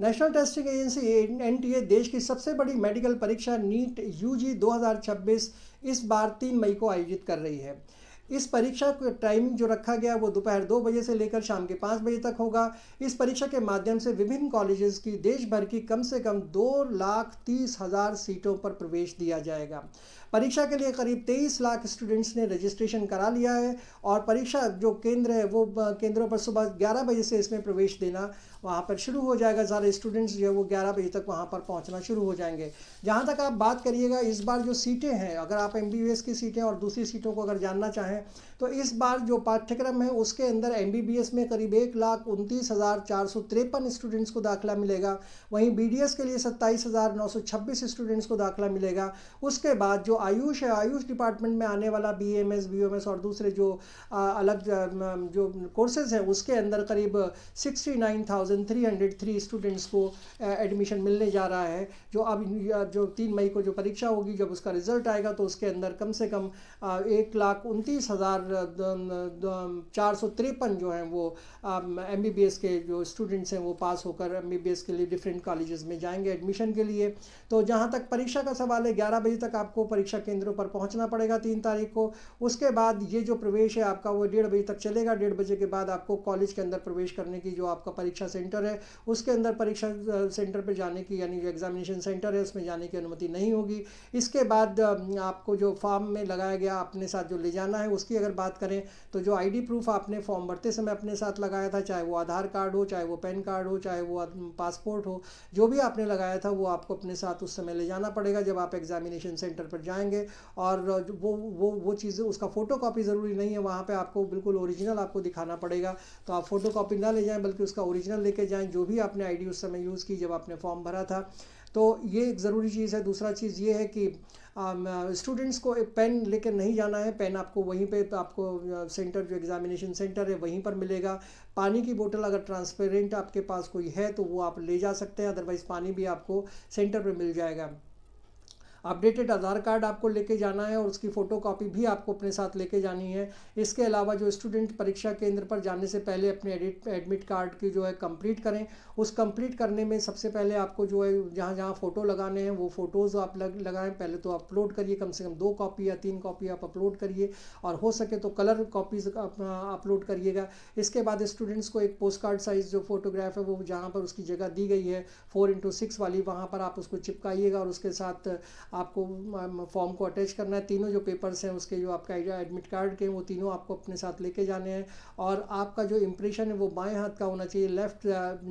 National testing agency NTA देश की सबसे बड़ी मेडिकल परीक्षा नीट यूजी 2026 इस बार 3 मई को आयोजित कर रही है। इस परीक्षा का टाइमिंग जो रखा गया वो दोपहर 2 बजे से लेकर शाम के 5 बजे तक होगा। इस परीक्षा के माध्यम से विभिन्न कॉलेजेस की देश भर की कम से कम 2,30,000 सीटों पर प्रवेश दिया जाएगा। परीक्षा के लिए करीब 23 लाख स्टूडेंट्स ने रजिस्ट्रेशन करा लिया है और परीक्षा जो केंद्र है वो केंद्रों पर सुबह 11 बजे से इसमें प्रवेश देना वहाँ पर शुरू हो जाएगा। सारे स्टूडेंट्स जो है वो 11 बजे तक वहाँ पर पहुँचना शुरू हो जाएंगे। जहाँ तक आप बात करिएगा इस बार जो सीटें हैं, अगर आप एमबीबीएस की सीटें और दूसरी सीटों को अगर जानना चाहें तो इस बार जो पाठ्यक्रम है उसके अंदर एमबीबीएस में करीब 1,29,453 स्टूडेंट्स को दाखिला मिलेगा। वहीं बीडीएस के लिए 27,926 स्टूडेंट्स को दाखिला मिलेगा। उसके बाद जो आयुष है, आयुष डिपार्टमेंट में आने वाला बीएमएस, बीओएमएस और दूसरे जो अलग जो कोर्सेज हैं उसके अंदर करीब 69,303 स्टूडेंट्स को एडमिशन मिलने जा रहा है। जो 3 मई को जो परीक्षा होगी, जब उसका रिजल्ट आएगा तो उसके अंदर कम से कम 1,29,453 जो हैं वो एमबीबीएस के जो स्टूडेंट्स हैं वो पास होकर एमबीबीएस के लिए डिफरेंट कॉलेजेस में जाएंगे एडमिशन के लिए। तो जहाँ तक परीक्षा का सवाल है, 11 बजे तक आपको परीक्षा केंद्रों पर पहुँचना पड़ेगा 3 तारीख को। उसके बाद ये जो प्रवेश है आपका वो 1:30 बजे तक चलेगा। 1:30 बजे के बाद आपको कॉलेज के अंदर प्रवेश करने की जो आपका परीक्षा सेंटर है उसके अंदर परीक्षा सेंटर पर जाने की, यानी जो एग्जामिनेशन सेंटर है उसमें जाने की अनुमति नहीं होगी। इसके बाद आपको जो फॉर्म में लगाया गया अपने साथ जो ले जाना है उसकी अगर बात करें तो जो आईडी प्रूफ आपने फॉर्म भरते समय अपने साथ लगाया था, चाहे वो आधार कार्ड हो, चाहे वो पैन कार्ड हो, चाहे वो पासपोर्ट हो, जो भी आपने लगाया था वो आपको अपने साथ उस समय ले जाना पड़ेगा जब आप एग्जामिनेशन सेंटर पर जाएंगे। और वो चीज़ें, उसका फ़ोटो कॉपी ज़रूरी नहीं है, वहाँ पे आपको बिल्कुल ओरिजिनल आपको दिखाना पड़ेगा। तो आप फ़ोटो कॉपी ना ले जाएं बल्कि उसका ओरिजिनल लेके जाएं, जो भी आपने आईडी उस समय यूज़ की जब आपने फॉर्म भरा था। तो ये एक ज़रूरी चीज़ है। दूसरा चीज़ ये है कि स्टूडेंट्स को एक पेन लेकर नहीं जाना है। पेन आपको वहीं पे आपको सेंटर, जो एग्जामिनेशन सेंटर है वहीं पर मिलेगा। पानी की बोतल अगर ट्रांसपेरेंट आपके पास कोई है तो वो आप ले जा सकते हैं, अदरवाइज़ पानी भी आपको सेंटर पे मिल जाएगा। अपडेटेड आधार कार्ड आपको लेके जाना है और उसकी फ़ोटो कॉपी भी आपको अपने साथ लेके जानी है। इसके अलावा जो स्टूडेंट परीक्षा केंद्र पर जाने से पहले अपने एडमिट कार्ड की जो है कंप्लीट करें। उस कंप्लीट करने में सबसे पहले आपको जो है जहाँ जहाँ फ़ोटो लगाने हैं वो फ़ोटोज़ आप लगाएं। पहले तो अपलोड करिए, कम से कम 2 कॉपी या 3 कॉपी आप अपलोड करिए और हो सके तो कलर कॉपीज़ अपलोड करिएगा। इसके बाद स्टूडेंट्स को एक पोस्ट कार्ड साइज़ जो फोटोग्राफ है वो जहाँ पर उसकी जगह दी गई है 4x6 वाली, वहाँ पर आप उसको चिपकाइएगा और उसके साथ आपको फॉर्म को अटैच करना है। तीनों जो पेपर्स हैं उसके, जो आपका एडमिट कार्ड के, वो तीनों आपको अपने साथ लेके जाने हैं। और आपका जो इम्प्रेशन है वो बाएं हाथ का होना चाहिए। लेफ़्ट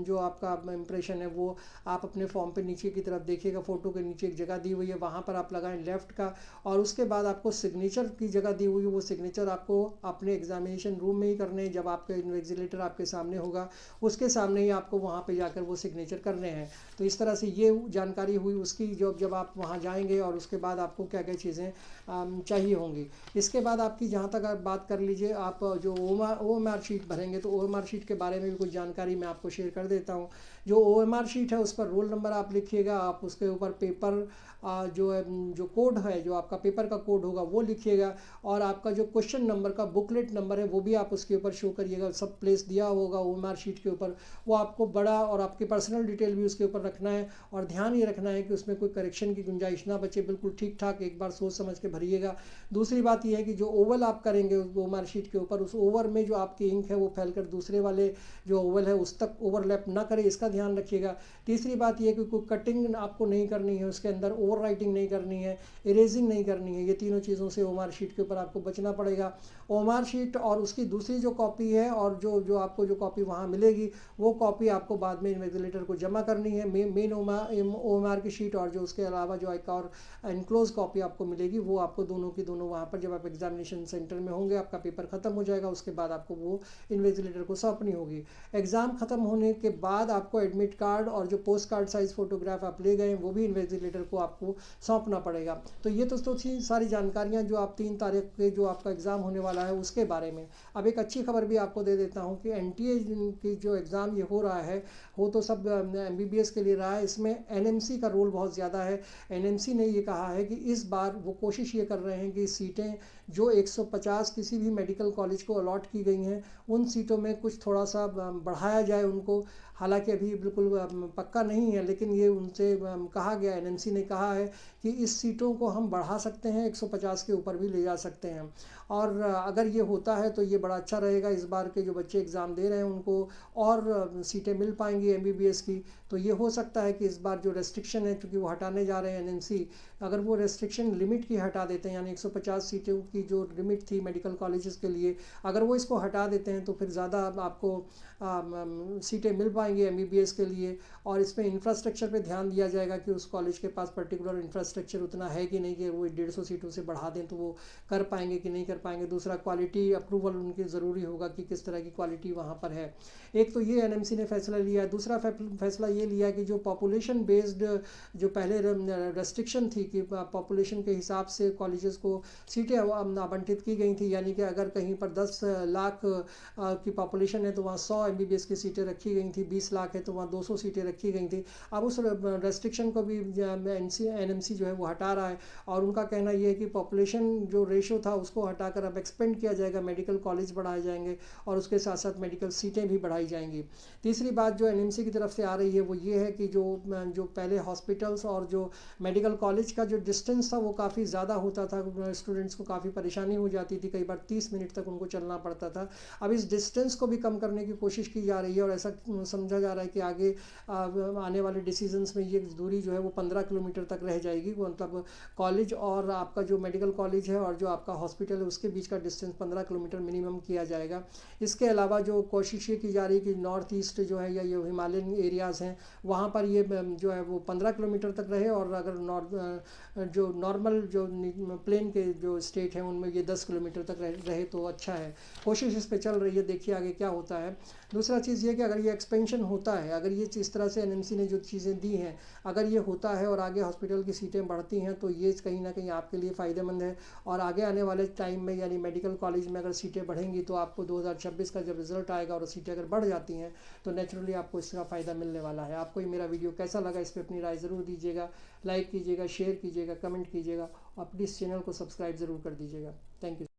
जो आपका इम्प्रेशन है वो आप अपने फॉर्म पे नीचे की तरफ देखिएगा, फ़ोटो के नीचे एक जगह दी हुई है वहाँ पर आप लगाएं लेफ़्ट का। और उसके बाद आपको सिग्नेचर की जगह दी हुई है, वो सिग्नेचर आपको अपने एग्जामिनेशन रूम में ही करने हैं। जब आपका इन्विजिलेटर आपके सामने होगा उसके सामने ही आपको वहाँ पे जाकर वो सिग्नेचर करने हैं। तो इस तरह से ये जानकारी हुई उसकी, जब आप वहाँ जाएंगे और उसके बाद आपको क्या क्या चीज़ें चाहिए होंगी। इसके बाद आपकी जहाँ तक आप बात कर लीजिए, आप जो OMR शीट भरेंगे तो OMR शीट के बारे में भी कुछ जानकारी मैं आपको शेयर कर देता हूँ। जो OMR शीट है उस पर रोल नंबर आप लिखिएगा, आप उसके ऊपर पेपर जो है, जो कोड है, जो आपका पेपर का कोड होगा वो लिखिएगा। और आपका जो क्वेश्चन नंबर का बुकलेट नंबर है वो भी आप उसके ऊपर शो करिएगा। सब प्लेस दिया होगा OMR शीट के ऊपर, वो आपको बड़ा, और आपकी पर्सनल डिटेल भी उसके ऊपर रखना है। और ध्यान ये रखना है कि उसमें कोई करेक्शन की गुंजाइश ना बचे, बिल्कुल ठीक ठाक एक बार सोच समझ के भरिएगा। दूसरी बात यह है कि जो ओवल आप करेंगे उस OMR शीट के ऊपर, उस ओवर में जो आपकी इंक है वो फैलकर दूसरे वाले जो ओवल है उस तक ओवरलैप ना करे, इसका ध्यान रखिएगा। तीसरी बात यह है कि कोई कटिंग आपको नहीं करनी है उसके अंदर, ओवर राइटिंग नहीं करनी है, इरेजिंग नहीं करनी है। ये तीनों चीज़ों से OMR शीट के ऊपर आपको बचना पड़ेगा। OMR शीट और उसकी दूसरी जो कॉपी है, और जो आपको जो कॉपी वहाँ मिलेगी वो कॉपी आपको बाद में इन्विजिलेटर को जमा करनी है। मेन OMR की शीट और जो उसके अलावा जो एक और इनक्लोज कॉपी आपको मिलेगी वो आपको दोनों की दोनों वहाँ पर, जब आप एग्जामिनेशन सेंटर में होंगे, आपका पेपर ख़त्म हो जाएगा उसके बाद आपको वो इन्विजिलेटर को सौंपनी होगी। एग्ज़ाम ख़त्म होने के बाद आपको एडमिट कार्ड और जो पोस्ट कार्ड साइज़ फ़ोटोग्राफ आप ले गए वो भी इन्विजिलेटर को आपको सौंपना पड़ेगा। तो ये तो थी सारी जानकारियाँ जो आप 3 तारीख के जो आपका एग्ज़ाम होने वाला है उसके बारे में। अब एक अच्छी खबर भी आपको दे देता हूँ कि NTA की जो एग्ज़ाम ये हो रहा है वो तो सब MBBS के लिए रहा है, इसमें NMC का रोल बहुत ज़्यादा है। NMC ने ये कहा है कि इस बार वो कोशिश ये कर रहे हैं कि सीटें जो 150 किसी भी मेडिकल कॉलेज को अलॉट की गई हैं उन सीटों में कुछ थोड़ा सा बढ़ाया जाए उनको। हालांकि अभी बिल्कुल पक्का नहीं है, लेकिन ये उनसे कहा गया, एनएमसी ने कहा है कि इस सीटों को हम बढ़ा सकते हैं, 150 के ऊपर भी ले जा सकते हैं। और अगर ये होता है तो ये बड़ा अच्छा रहेगा। इस बार के जो बच्चे एग्ज़ाम दे रहे हैं उनको और सीटें मिल पाएंगी एमबीबीएस की। तो ये हो सकता है कि इस बार जो रेस्ट्रिक्शन है, चूँकि वो हटाने जा रहे हैं एनएमसी, अगर वो रेस्ट्रिक्शन लिमिट की हटा देते हैं, यानी 150 सीटों की जो लिमिट थी मेडिकल कॉलेजेस के लिए, अगर वो इसको हटा देते हैं तो फिर ज़्यादा आपको सीटें मिल पाएंगी एमबीबीएस के लिए। और इसमें इंफ्रास्ट्रक्चर पे ध्यान दिया जाएगा कि उस कॉलेज के पास पर्टिकुलर इंफ्रास्ट्रक्चर उतना है कि नहीं कि वो 150 सीटों से बढ़ा दें तो वो कर पाएंगे कि नहीं कर पाएंगे। दूसरा, क्वालिटी अप्रूवल उनकी ज़रूरी होगा कि किस तरह की क्वालिटी वहाँ पर है। एक तो ये एनएमसी ने फैसला लिया है। दूसरा फैसला ये लिया कि जो पॉपुलेशन बेस्ड जो पहले रेस्ट्रिक्शन थी कि पॉपुलेशन के हिसाब से कॉलेजेस को सीटें आवंटित की गई थी, यानी कि अगर कहीं पर 10 लाख की पॉपुलेशन है तो वहाँ 100 एमबीबीएस की सीटें रखी गई थी, 20 लाख है तो वहाँ 200 सीटें रखी गई थी। अब उस रेस्ट्रिक्शन को भी एनएमसी जो है वो हटा रहा है और उनका कहना ये है कि पॉपुलेशन जो रेशो था उसको हटाकर अब एक्सपेंड किया जाएगा, मेडिकल कॉलेज बढ़ाए जाएंगे और उसके साथ साथ मेडिकल सीटें भी बढ़ाई जाएंगी। तीसरी बात जो एनएमसी की तरफ से आ रही है वो ये है कि जो पहले हॉस्पिटल्स और जो मेडिकल कॉलेज का जो डिस्टेंस था वो काफ़ी ज़्यादा होता था, स्टूडेंट्स को काफ़ी परेशानी हो जाती थी, कई बार 30 मिनट तक उनको चलना पड़ता था। अब इस डिस्टेंस को भी कम करने की कोशिश की जा रही है और ऐसा समझा जा रहा है कि आगे आने वाले डिसीजंस में ये दूरी जो है वो 15 किलोमीटर तक रह जाएगी। मतलब कॉलेज और आपका जो मेडिकल कॉलेज है और जो आपका हॉस्पिटल है उसके बीच का डिस्टेंस 15 किलोमीटर मिनिमम किया जाएगा। इसके अलावा जो कोशिश ये की जा रही है कि नॉर्थ ईस्ट जो है या ये हिमालयन एरियाज़ हैं वहाँ पर ये जो है वो 15 किलोमीटर तक रहे और अगर जो नॉर्मल जो प्लेन के जो स्टेट हैं उनमें ये 10 किलोमीटर तक रहे तो अच्छा है। कोशिश इस पर चल रही है, देखिए आगे क्या होता है। दूसरा चीज़ ये कि अगर ये एक्सपेंशन होता है, अगर ये इस तरह से एनएमसी ने जो चीज़ें दी हैं अगर ये होता है और आगे हॉस्पिटल की सीटें बढ़ती हैं तो ये कहीं ना कहीं आपके लिए फ़ायदेमंद है। और आगे आने वाले टाइम में यानी मेडिकल कॉलेज में अगर सीटें बढ़ेंगी तो आपको 2026 का जब रिज़ल्ट आएगा और सीटें अगर बढ़ जाती हैं तो नेचुरली आपको इसका फ़ायदा मिलने वाला है। आपको ये मेरा वीडियो कैसा लगा इस पर अपनी राय ज़रूर दीजिएगा, लाइक कीजिएगा, शेयर कीजिएगा, कमेंट कीजिएगा और प्लीज़ चैनल को सब्सक्राइब ज़रूर कर दीजिएगा। Thank you.